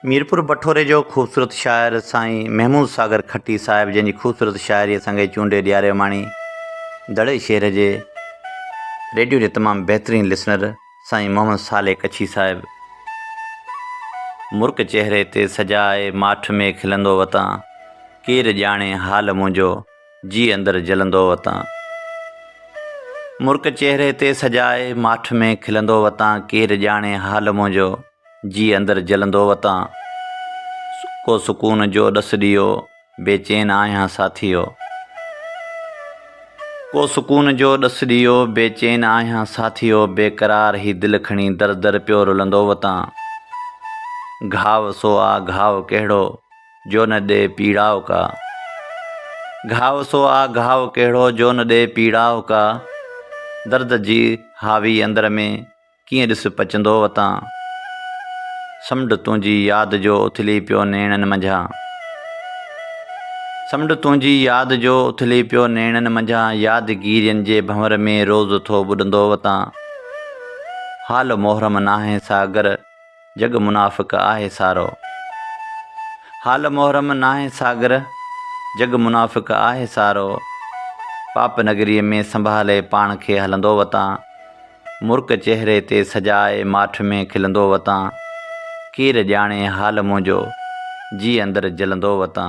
मीरपुर बठोरे जो ख़ूबसूरत शायर साईं महमूद सागर खट्टी साहिब जंहिंजी ख़ूबसूरत शाइरी असांखे चूंडे ॾियारे माणी दड़े शेर जे रेडियो जे तमामु बहितरीन लिसनर साईं मोहम्मद साले कच्छी साहिब। मुर्क चेहरे ते सजाए माठ में खिलंदो वतां, केरु ॼाणे हाल मुंहिंजो जी अंदरि जलंदो वतां। मुर्क चेहरे ते सजाए माठ में खिलंदो वतां, केरु ॼाणे हाल मुंहिंजो जी अंदरि जलंदो वतां। को सुकून जो ॾस ॾियो बेचैन आहियां साथियो, को सुकून जो ॾस ॾियो बेचैन आहियां साथियो, बेक़रार ही दिलि खणी दर दर पियो रुलंदो वतां। घाव सो आ घाव कहिड़ो जो न ॾे पीड़ाव का, घाव सो आ घाव कहिड़ो जो न ॾे पीड़ाव का, दर्द जी हावी अंदर में कीअं ॾिस पचंदो वतां। समुंड तुंहिंजी यादि जो उथली पियो नेणनि मंझां, समुंड तुंहिंजी यादि जो उथली पियो नेणनि मंझां, यादगीरियुनि जे भंवर में रोज़ थो ॿुॾंदो वतां। हाल मोहरम नाहे सागर जग मुनाफ़िक़ आहे सारो, हाल मोहरम नाहे सागर जग मुनाफ़िक़ आहे सारो, पाप नगरीअ में संभाले पाण खे हलंदो वतां। मुर्क चेहरे ते सजाए माठ में खिलंदो वतां, केरु ॼाणे हाल मुंहिंजो जी अंदरि जलंदो वतां।